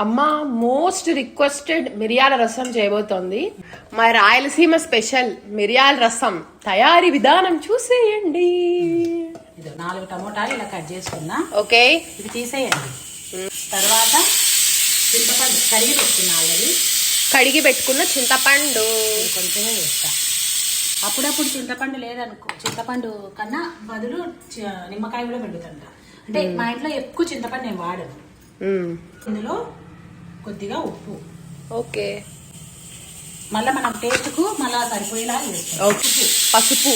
అమ్మ most requested మిరియాల రసం చేయబోతోంది. మా రాయలసీమ స్పెషల్ మిరియాల రసం తయారీ విధానం చూసేయండి. 4 టమోటాలు ఇలా కట్ చేసుకున్నా. ఓకే, ఇది తీసేయండి. తర్వాత చింతపండు కడిగి పెట్టుకున్నా. ఆల్రెడీ కడిగి పెట్టుకున్న చింతపండు కొంచెమే వేస్తా. అప్పుడప్పుడు చింతపండు లేదనుకో, చింతపండు కన్నా బదులు నిమ్మకాయ కూడా పెడుతుంట. అంటే మా ఇంట్లో ఎక్కువ చింతపండు నేను వాడను. ఇందులో కొద్దిగా ఉప్పు. ఓకే, మళ్ళీ మనం టేస్ట్కు మళ్ళా సరిపోయేలా వేస్తాం. పసుపు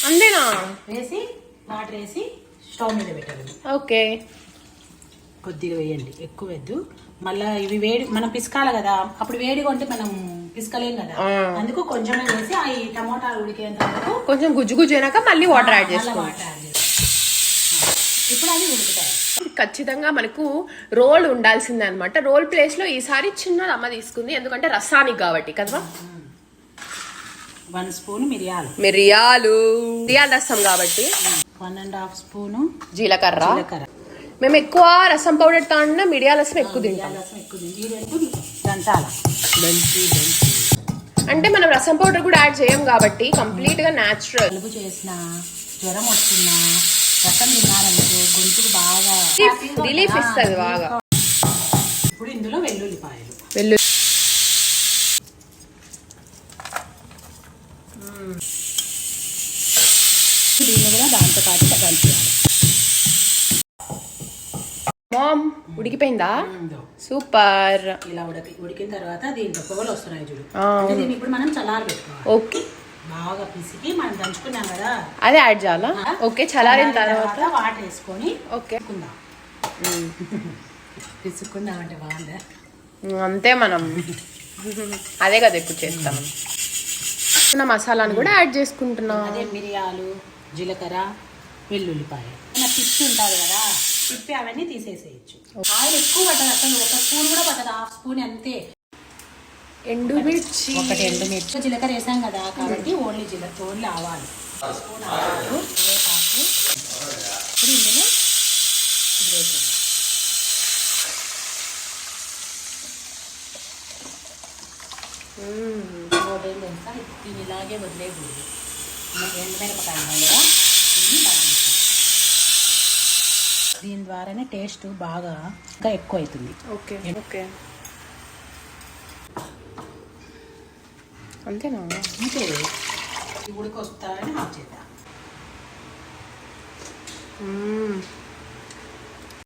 అంతేనా వేసి వాటర్ వేసి స్టవ్ మీద పెట్టాలి. ఓకే, కొద్దిగా వేయండి, ఎక్కువ వేద్దు. మళ్ళీ ఇవి వేడి మనం పిసకాలి కదా, అప్పుడు వేడిగా ఉంటే మనం పిసకలేం కదా, అందుకు కొంచెమే వేసి ఆ టమోటాలు ఉడికేంత వరకు కొంచెం గుజ్జు గుజ్జు అయినాక మళ్ళీ వాటర్ యాడ్ చేసుకోవాలి. ఇప్పుడు అది ఉడుకుతాయి. ఖచ్చితంగా మనకు రోల్ ఉండాల్సిందే అనమాట. రోల్ ప్లేస్ లో ఈసారి చిన్నది అమ్మ తీసుకుంది, ఎందుకంటే రసానికి కాబట్టి కదా. 1 స్పూన్ మిరియాల రసం కాబట్టి 1.5 స్పూను జీలకర్ర. మేము ఎక్కువ రసం పౌడర్ తో మిరియాల రసం ఎక్కువ తింటాం. అంటే మనం రసం పౌడర్ కూడా యాడ్ చేయం కాబట్టి కంప్లీట్ గా న్యాచురల్. జలుబు చేసిన, జ్వరం వచ్చిన, రసం తిన్నారనుకో గొంతుకు బాగా రిలీఫ్ ఇస్తుంది బాగా. ఇప్పుడు ఇందులో వెల్లుల్లిపాయలు. దీన్ని కూడా దాంతో పాటు దంచాలి. మామ్ ఉడికిపోయిందా? సూపర్. ఇలా ఉడికిన తర్వాత దీంట్లో పొగలు వస్తున్నాయి చూడు. దీన్ని ఇప్పుడు మనం చల్లారి పెట్టుకోవాలి. ఓకే, బాగా పిసికి మనం దంచుకున్నాం కదా, అదే యాడ్ చేయాలా? ఓకే, చల్లారిన తర్వాత వాటర్ వేసుకొని ఓకే పిసుకుందామంటే బాగుందా? అంతే, మనం అదే కదా ఎక్కువ చేస్తాం. మసాలాను కూడా యాడ్ చేసుకుంటున్నాం. అదే మిరియాలు, జీలకర్ర, వెల్లుల్లిపాయ. పిప్పి ఉంటుంది కదా, పిప్పి అవన్నీ తీసేసేయచ్చు. ఆయిల్ ఎక్కువ పట్టదు, అసలు 1 స్పూన్ కూడా పట్టదు, 1/2 స్పూన్ అంతే. ఎండుమిర్చి, 1 ఎండుమిర్చి, జీలకర్ర వేసాం కదా కాబట్టి ఓన్లీ ఆవాలు, 1 స్పూన్ ఆవాలు, వేపాకు. ఇప్పుడు ఇందులో వేసాం. దీన్ని ఇలాగే వదిలేకూడదు. మనకి ఎండుమిరపకాయ కదా, దీన్ని బాగా దీని ద్వారానే టేస్ట్ బాగా ఇంకా ఎక్కువ అవుతుంది. ఓకే ఓకే, అంతేనా? అంతే, ఉడికొస్తారని ఆఫ్ చేద్దాం.